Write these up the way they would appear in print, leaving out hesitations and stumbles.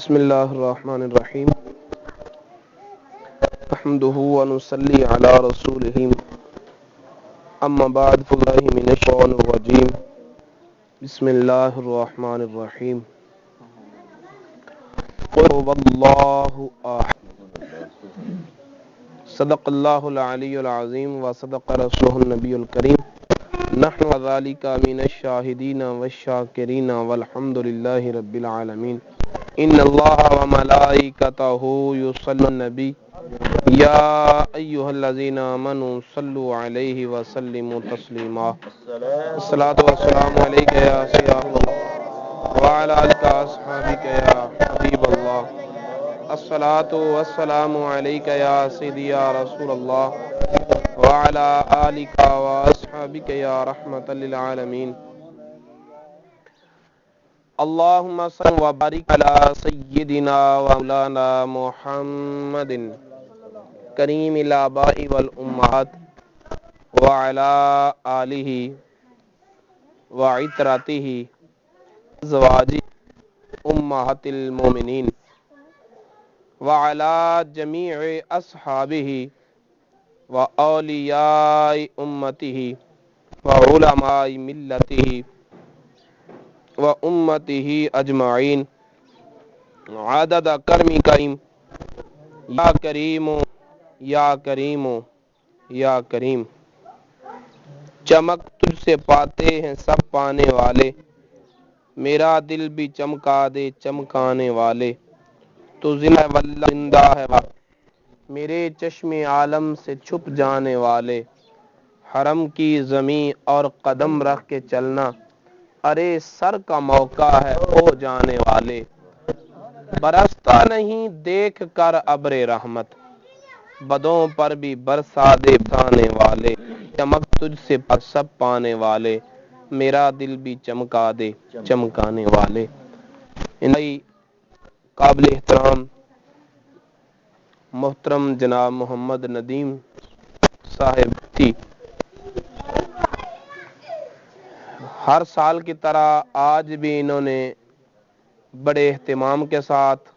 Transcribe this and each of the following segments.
بسم اللہ الرحمن الرحیم نحمده ونصلی علی رسولہ اما بعد فاللہ من الشیطان الرجیم بسم اللہ الرحمن الرحیم قل هو اللہ احد صدق اللہ العلی العظیم وصدق رسولہ النبی الکریم نحن ذالک من الشاہدین والشاکرین والحمد للہ رب العالمین ان اللہ وملائکتہ یصلون النبی یا ایہا الذین آمنوا صلوا علیہ وسلموا تسلیما الصلاۃ والسلام علیک یا سیاح اللہ وعلی آلک اصحابک یا حبیب اللہ الصلاۃ والسلام علیک یا سیدی یا رسول اللہ وعلی آلک واصحابک یا رحمۃ للعالمین اللہم صل و بارک علی سیدنا و مولانا محمد کریم الآباء والامہات وعلی آلہ وعطرتہ ازواجہ امہات المومنین وعلی جمیع اصحابہ واولیاء امتہ وعلماء ملتہ و امتہ اجمعین عدد کرم کریم یا کریم یا کریم یا کریم چمک تجھ سے پاتے ہیں سب پانے والے میرا دل بھی چمکا دے چمکانے والے تو زندہ واللہ زندہ ہے میرے چشم عالم سے چھپ جانے والے حرم کی زمین اور قدم رکھ کے چلنا ارے سر کا موقع ہے ہو جانے والے برستا نہیں دیکھ کر ابر رحمت بدوں پر بھی برسا دے بتانے والے چمک تجھ سے سب پانے والے میرا دل بھی چمکا دے چمکانے والے انہی قابل احترام محترم جناب محمد ندیم صاحب تھی ہر سال کی طرح آج بھی انہوں نے بڑے اہتمام کے ساتھ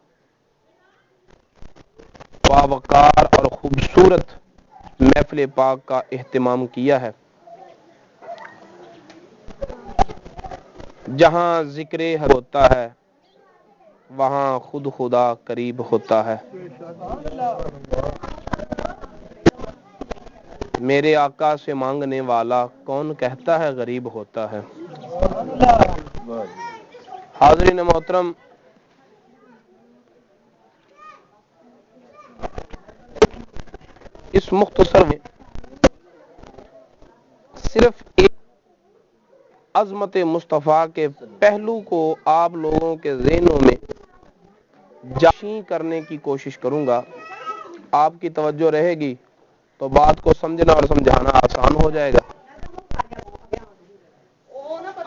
باوقار اور خوبصورت محفل پاک کا اہتمام کیا ہے جہاں ذکر حق ہوتا ہے وہاں خود خدا قریب ہوتا ہے میرے آقا سے مانگنے والا کون کہتا ہے غریب ہوتا ہے حاضرین محترم اس مختصر میں صرف ایک عظمت مصطفیٰ کے پہلو کو آپ لوگوں کے ذہنوں میں جاشیں کرنے کی کوشش کروں گا آپ کی توجہ رہے گی تو بات کو سمجھنا اور سمجھانا آسان ہو جائے گا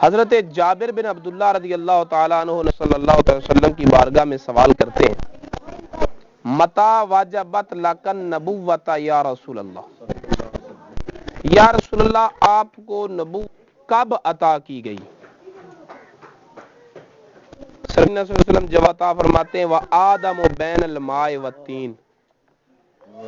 حضرت جابر بن عبداللہ رضی اللہ تعالیٰ عنہ صلی اللہ علیہ وسلم کی بارگاہ میں سوال کرتے ہیں متا واجبت لکن نبوت یا رسول اللہ یا رسول اللہ آپ کو نبوت کب عطا کی گئی صلی اللہ علیہ وسلم جواب عطا فرماتے ہیں وآدم بین الماء والتین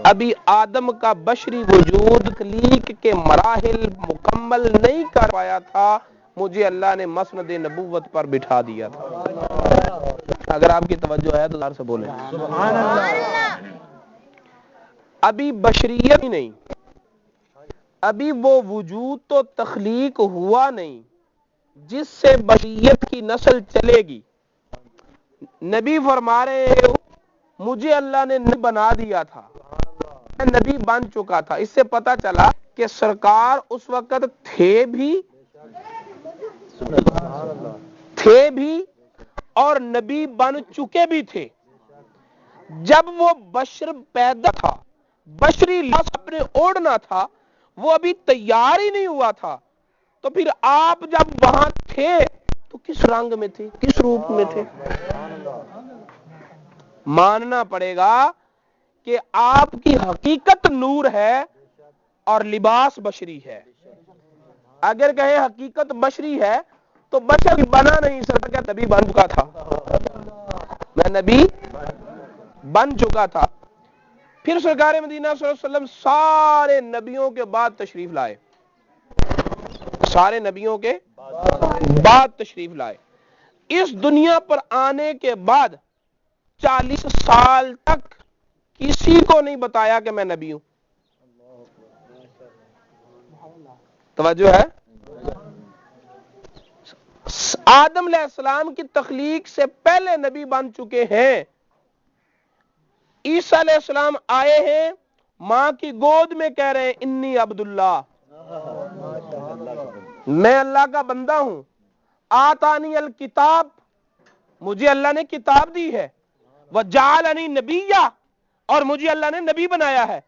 ابھی آدم کا بشری وجود تخلیق کے مراحل مکمل نہیں کر پایا تھا مجھے اللہ نے مسند نبوت پر بٹھا دیا تھا اگر آپ کی توجہ ہے تو زار سے بولیں سبحان اللہ ابھی بشریت ہی نہیں ابھی وہ وجود تو تخلیق ہوا نہیں جس سے بشریت کی نسل چلے گی نبی فرما رہے ہیں مجھے اللہ نے بنا دیا تھا میں نبی بن چکا تھا اس سے پتا چلا کہ سرکار اس وقت تھے بھی اور نبی بن چکے بھی تھے جب وہ بشر پیدا تھا بشری لباس اپنے اوڑھنا تھا وہ ابھی تیار ہی نہیں ہوا تھا تو پھر آپ جب وہاں تھے تو کس رنگ میں تھے کس روپ میں تھے ماننا پڑے گا کہ آپ کی حقیقت نور ہے اور لباس بشری ہے اگر کہیں حقیقت بشری ہے تو بشر بنا نہیں سکتا کیا تبھی بن چکا تھا میں نبی بن چکا تھا۔ پھر سرکار مدینہ صلی اللہ علیہ وسلم سارے نبیوں کے بعد تشریف لائے، سارے نبیوں کے بعد تشریف لائے۔ اس دنیا پر آنے کے بعد 40 سال تک کسی کو نہیں بتایا کہ میں نبی ہوں۔ توجہ ہے؟ آدم علیہ السلام کی تخلیق سے پہلے نبی بن چکے ہیں۔ عیسیٰ علیہ السلام آئے ہیں، ماں کی گود میں کہہ رہے ہیں انی عبداللہ، میں اللہ کا بندہ ہوں۔ آتانی الکتاب، مجھے اللہ نے کتاب دی ہے، وجعلنی نبیّا، اور مجھے اللہ نے نبی بنایا ہے۔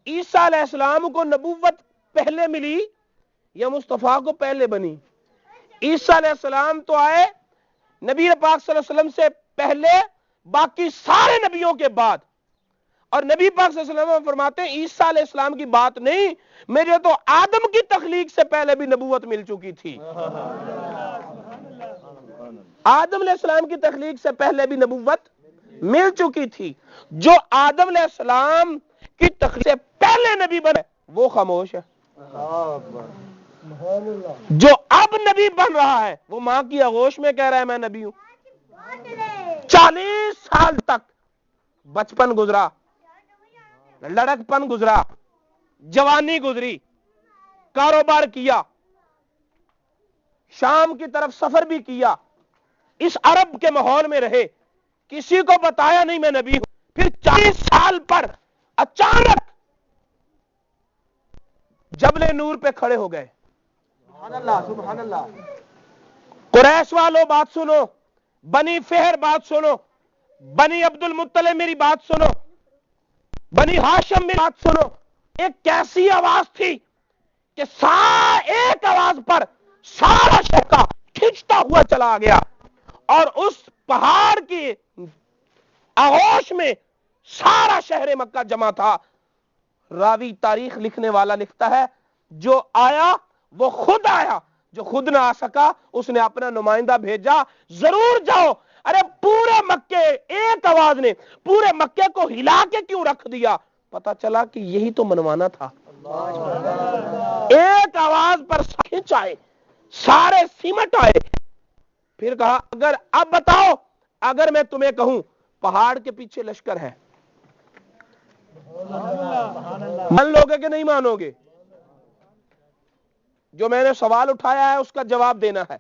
عیسیٰ علیہ السلام کو نبوت پہلے ملی یا مصطفیٰ کو پہلے بنی؟ عیسیٰ علیہ السلام تو آئے نبی پاک صلی اللہ علیہ وسلم سے پہلے، باقی سارے نبیوں کے بعد۔ اور نبی پاک صلی اللہ علیہ وسلم فرماتے ہیں عیسیٰ علیہ السلام کی بات نہیں، مجھے تو آدم کی تخلیق سے پہلے بھی نبوت مل چکی تھی۔ آدم علیہ السلام کی تخلیق سے پہلے بھی نبوت مل چکی تھی۔ جو آدم علیہ السلام کی تخلیق سے پہلے نبی بنے وہ خاموش ہے، جو اب نبی بن رہا ہے وہ ماں کی آغوش میں کہہ رہا ہے میں نبی ہوں۔ 40 سال تک بچپن گزرا، لڑک پن گزرا، جوانی گزری، کاروبار کیا، شام کی طرف سفر بھی کیا، اس عرب کے ماحول میں رہے، کسی کو بتایا نہیں میں نبی ہوں۔ پھر 40 سال پر اچانک جبل نور پہ کھڑے ہو گئے۔ سبحان اللہ، سبحان اللہ۔ قریش والوں بات سنو، بنی فہر بات سنو، بنی عبد المطلب میری بات سنو، بنی ہاشم میری بات سنو۔ ایک کیسی آواز تھی کہ ایک آواز پر سارا شہر کا کھینچتا ہوا چلا گیا، اور اس پہاڑ کی آغوش میں سارا شہر مکہ جمع تھا۔ راوی تاریخ لکھنے والا لکھتا ہے جو آیا وہ خود آیا، جو خود نہ آ سکا اس نے اپنا نمائندہ بھیجا، ضرور جاؤ۔ ارے پورے مکے، ایک آواز نے پورے مکے کو ہلا کے کیوں رکھ دیا؟ پتا چلا کہ یہی تو منوانا تھا۔ ایک آواز پر کھینچ آئے، سارے سمٹ آئے۔ پھر کہا اگر اب بتاؤ، اگر میں تمہیں کہوں پہاڑ کے پیچھے لشکر ہے، مان لو گے کہ نہیں مانو گے؟ جو میں نے سوال اٹھایا ہے اس کا جواب دینا ہے،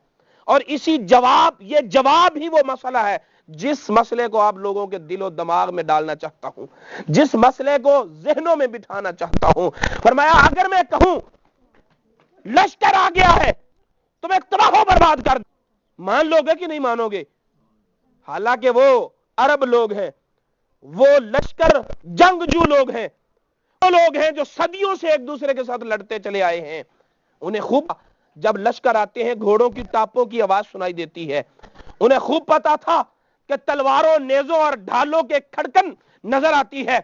اور یہ جواب ہی وہ مسئلہ ہے جس مسئلے کو آپ لوگوں کے دل و دماغ میں ڈالنا چاہتا ہوں، جس مسئلے کو ذہنوں میں بٹھانا چاہتا ہوں۔ فرمایا اگر میں کہوں لشکر آ گیا ہے تمہیں تباہ و برباد کر، مان لو گے کہ نہیں مانو گے؟ حالانکہ وہ عرب لوگ ہیں، وہ لشکر جنگجو لوگ ہیں، وہ لوگ ہیں جو صدیوں سے ایک دوسرے کے ساتھ لڑتے چلے آئے ہیں۔ انہیں خوب جب لشکر آتے ہیں گھوڑوں کی ٹاپوں کی آواز سنائی دیتی ہے، انہیں خوب پتا تھا کہ تلواروں، نیزوں اور ڈھالوں کے کھڑکن نظر آتی ہے،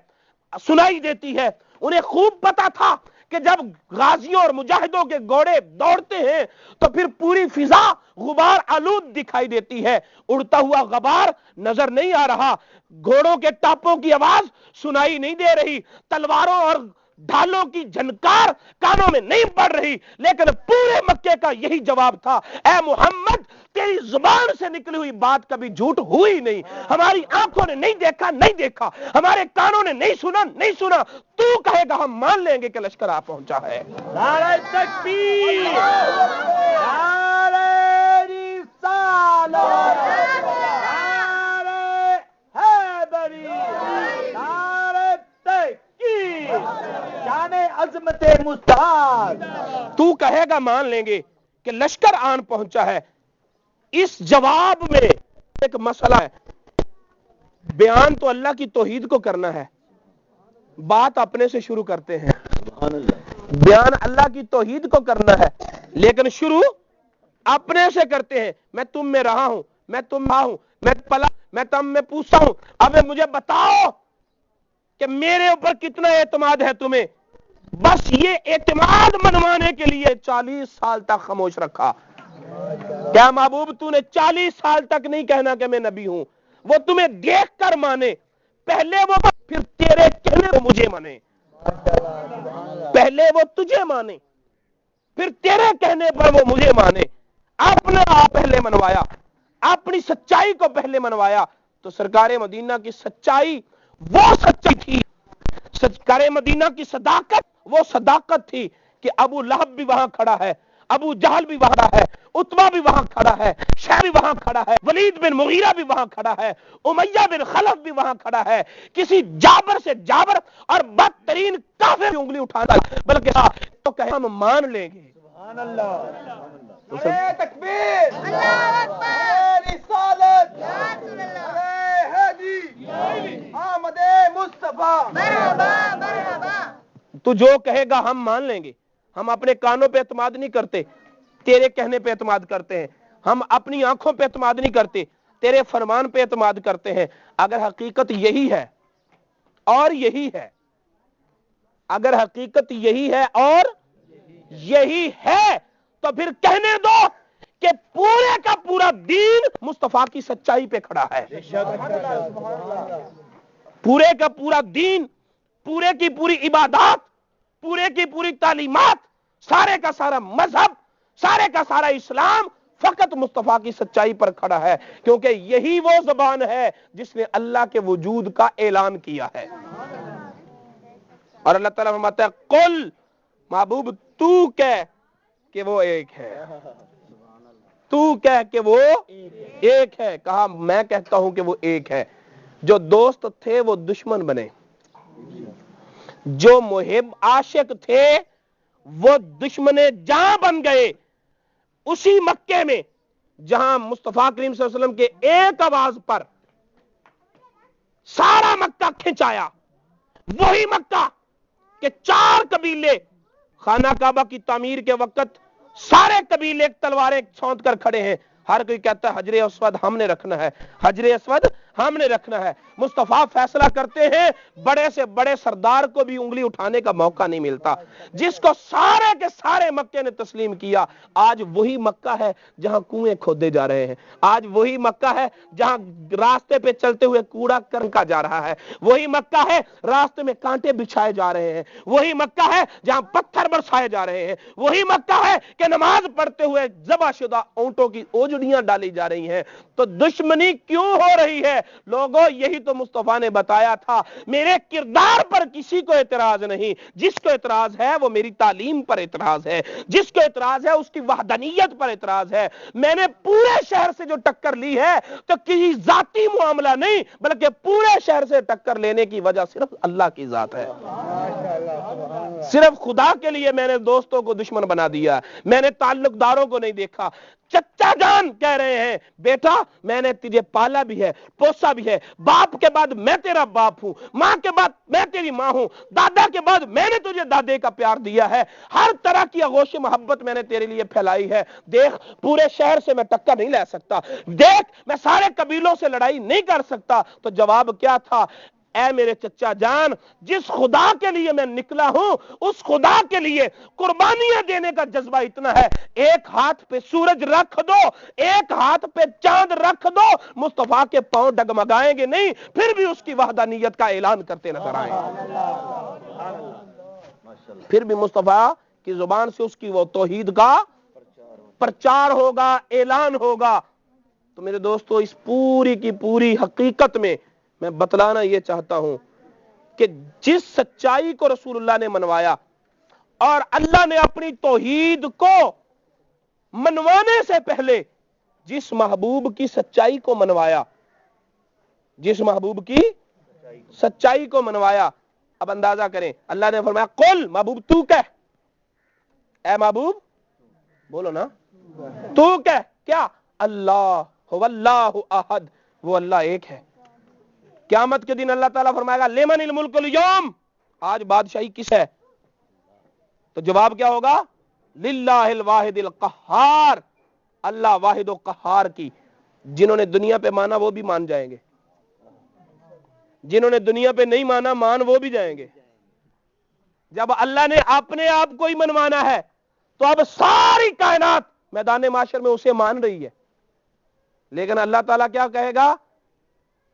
سنائی دیتی ہے۔ انہیں خوب پتا تھا کہ جب غازیوں اور مجاہدوں کے گھوڑے دوڑتے ہیں تو پھر پوری فضا غبار آلود دکھائی دیتی ہے، اڑتا ہوا غبار نظر نہیں آ رہا، گھوڑوں کے ٹاپوں کی آواز سنائی نہیں دے رہی، تلواروں اور ڈھالوں کی جھنکار کانوں میں نہیں پڑ رہی، لیکن پورے مکے کا یہی جواب تھا، اے محمد تیری زبان سے نکلی ہوئی بات کبھی جھوٹ ہوئی نہیں، ہماری آنکھوں نے نہیں دیکھا، ہمارے کانوں نے نہیں سنا، تو کہے گا ہم مان لیں گے کہ لشکر آ پہنچا ہے۔ نعرہ تکبیر، نعرہ رسالت، نعرہ حیدری، نعرہ تحقیق، شان عظمت مستعار، تو کہے گا مان لیں گے کہ لشکر آن پہنچا ہے۔ اس جواب میں ایک مسئلہ ہے، بیان تو اللہ کی توحید کو کرنا ہے، بات اپنے سے شروع کرتے ہیں۔ بیان اللہ کی توحید کو کرنا ہے لیکن شروع اپنے سے کرتے ہیں۔ میں تم میں رہا ہوں، میں تم میں ہوں، میں پلا، میں تم میں پوچھتا ہوں، اب مجھے بتاؤ کہ میرے اوپر کتنا اعتماد ہے تمہیں؟ بس یہ اعتماد منوانے کے لیے 40 سال تک خاموش رکھا۔ کیا محبوب تو نے 40 سال تک نہیں کہنا کہ میں نبی ہوں؟ وہ تمہیں دیکھ کر مانے، پہلے وہ پھر تیرے کہنے کو مجھے مانے، پہلے وہ تجھے مانے پھر تیرے کہنے پر وہ مجھے مانے. آپ نے آپ پہلے منوایا، اپنی سچائی کو پہلے منوایا. تو سرکار مدینہ کی سچائی وہ سچائی تھی، سرکار مدینہ کی صداقت وہ صداقت تھی کہ ابو لہب بھی وہاں کھڑا ہے، ابو جہل بھی وہاں ہے، عتبہ بھی وہاں کھڑا ہے، شیبہ بھی وہاں کھڑا ہے، ولید بن مغیرہ بھی وہاں کھڑا ہے، امیہ بن خلف بھی وہاں کھڑا ہے. کسی جابر سے جابر اور بدترین کافر کی انگلی اٹھانا، بلکہ تو کہ ہم مان لیں گے. سبحان اللہ، نعرہ تکبیر، اللہ اکبر، رسالت، یا رسول اللہ، آمد مصطفیٰ، مرحبا مرحبا. تو جو کہے گا ہم مان لیں گے. ہم اپنے کانوں پہ اعتماد نہیں کرتے، تیرے کہنے پہ اعتماد کرتے ہیں. ہم اپنی آنکھوں پہ اعتماد نہیں کرتے، تیرے فرمان پہ اعتماد کرتے ہیں. اگر حقیقت یہی ہے اور یہی ہے، اگر حقیقت یہی ہے اور یہی ہے تو پھر کہنے دو کہ پورے کا پورا دین مصطفیٰ کی سچائی پہ کھڑا ہے. پورے کا پورا دین، پورے کی پوری عبادات، پورے کی پوری تعلیمات، سارے کا سارا مذہب، سارے کا سارا اسلام فقط مصطفیٰ کی سچائی پر کھڑا ہے، کیونکہ یہی وہ زبان ہے جس نے اللہ کے وجود کا اعلان کیا ہے. اور اللہ تعالیٰ فرماتا ہے قل، محبوب تو کہہ کہ وہ ایک ہے، تو کہہ کہ وہ ایک ہے. کہا میں کہتا ہوں کہ وہ ایک ہے. جو دوست تھے وہ دشمن بنے، جو محب عاشق تھے وہ دشمن جاں بن گئے. اسی مکے میں جہاں مصطفیٰ کریم صلی اللہ علیہ وسلم کے ایک آواز پر سارا مکہ کھنچایا، وہی مکہ کہ 4 قبیلے خانہ کعبہ کی تعمیر کے وقت سارے قبیلے تلواریں چھونت کر کھڑے ہیں. ہر کوئی کہتا ہے حجر اسود ہم نے رکھنا ہے، حجر اسود ہم نے رکھنا ہے. مصطفیٰ فیصلہ کرتے ہیں، بڑے سے بڑے سردار کو بھی انگلی اٹھانے کا موقع نہیں ملتا. جس کو سارے کے سارے مکے نے تسلیم کیا. آج وہی مکہ ہے جہاں کنویں کھودے جا رہے ہیں، آج وہی مکہ ہے جہاں راستے پہ چلتے ہوئے کوڑا کرنکا جا رہا ہے، وہی مکہ ہے راستے میں کانٹے بچھائے جا رہے ہیں، وہی مکہ ہے جہاں پتھر برسائے جا رہے ہیں، وہی مکہ ہے کہ نماز پڑھتے ہوئے ذبح شدہ اونٹوں کی اوجڑیاں ڈالی جا رہی ہیں. تو دشمنی کیوں ہو رہی ہے لوگوں؟ یہی تو مصطفیٰ نے بتایا تھا، میرے کردار پر کسی کو اعتراض نہیں، جس کو اعتراض ہے وہ میری تعلیم پر اعتراض ہے، جس کو اعتراض ہے اس کی وحدانیت پر اعتراض ہے. میں نے پورے شہر سے جو ٹکر لی ہے تو کسی ذاتی معاملہ نہیں، بلکہ پورے شہر سے ٹکر لینے کی وجہ صرف اللہ کی ذات ہے. صرف خدا کے لیے میں نے دوستوں کو دشمن بنا دیا، میں نے تعلق داروں کو نہیں دیکھا. چچا جان کہہ رہے ہیں بیٹا میں نے تجھے پالا بھی ہے، پوسا بھی ہے، باپ کے بعد میں تیرا باپ ہوں، ماں کے بعد میں تیری ماں ہوں، دادا کے بعد میں نے تجھے دادے کا پیار دیا ہے، ہر طرح کی آغوش محبت میں نے تیرے لیے پھیلائی ہے. دیکھ پورے شہر سے میں ٹکر نہیں لے سکتا، دیکھ میں سارے قبیلوں سے لڑائی نہیں کر سکتا. تو جواب کیا تھا؟ اے میرے چچا جان، جس خدا کے لیے میں نکلا ہوں اس خدا کے لیے قربانیاں دینے کا جذبہ اتنا ہے، ایک ہاتھ پہ سورج رکھ دو، ایک ہاتھ پہ چاند رکھ دو، مصطفیٰ کے پاؤں ڈگمگائیں گے نہیں، پھر بھی اس کی وحدانیت کا اعلان کرتے نظر آئیں گے. پھر بھی مصطفیٰ کی زبان سے اس کی وہ توحید کا پرچار ہوگا، اعلان ہوگا. تو میرے دوستو اس پوری کی پوری حقیقت میں بتلانا یہ چاہتا ہوں کہ جس سچائی کو رسول اللہ نے منوایا اور اللہ نے اپنی توحید کو منوانے سے پہلے جس محبوب کی سچائی کو منوایا، جس محبوب کی سچائی کو منوایا، اب اندازہ کریں. اللہ نے فرمایا قل، محبوب تو کہہ، اے محبوب بولو نا، تو کہہ کیا؟ اللہ هو اللہ احد، وہ اللہ ایک ہے. قیامت کے دن اللہ تعالیٰ فرمائے گا لمن الملک اليوم، آج بادشاہی کس ہے؟ تو جواب کیا ہوگا؟ للہ الواحد القہار، اللہ واحد و قہار کی. جنہوں نے دنیا پہ مانا وہ بھی مان جائیں گے، جنہوں نے دنیا پہ نہیں مانا مان وہ بھی جائیں گے. جب اللہ نے اپنے آپ کو ہی منوانا ہے تو اب ساری کائنات میدان معاشر میں اسے مان رہی ہے. لیکن اللہ تعالیٰ کیا کہے گا؟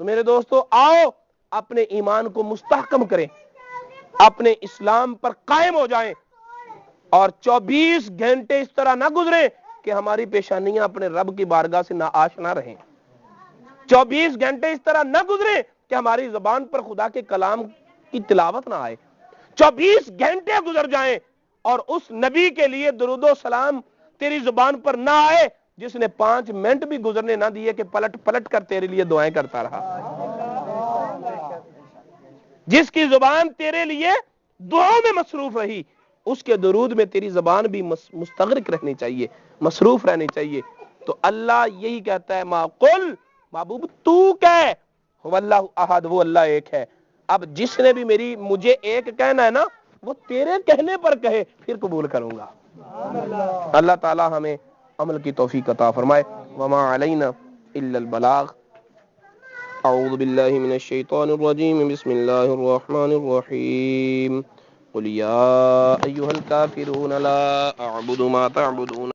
تو میرے دوستو آؤ اپنے ایمان کو مستحکم کریں، اپنے اسلام پر قائم ہو جائیں، اور 24 گھنٹے اس طرح نہ گزریں کہ ہماری پیشانیاں اپنے رب کی بارگاہ سے ناآشنا رہیں، 24 گھنٹے اس طرح نہ گزریں کہ ہماری زبان پر خدا کے کلام کی تلاوت نہ آئے، 24 گھنٹے گزر جائیں اور اس نبی کے لیے درود و سلام تیری زبان پر نہ آئے جس نے 5 منٹ بھی گزرنے نہ دیے کہ پلٹ پلٹ کر تیرے لیے دعائیں کرتا رہا، جس کی زبان تیرے لیے دعاؤں میں مصروف رہی، اس کے درود میں تیری زبان بھی مستغرق رہنی چاہیے، مصروف رہنی چاہیے۔ تو اللہ یہی کہتا ہے، ما قل، محبوب تو کہہ، هو اللہ احد، وہ اللہ ایک ہے۔ اب جس نے بھی مجھے ایک کہنا ہے نا، وہ تیرے کہنے پر کہے، پھر قبول کروں گا۔ اللہ تعالی ہمیں عمل کی توفیق عطا فرمائے۔ وما علینا الا البلاغ۔ اعوذ باللہ من الشیطان الرجیم، بسم اللہ الرحمن الرحیم۔ قل یا ایھا الکافرون لا اعبد ما تعبدون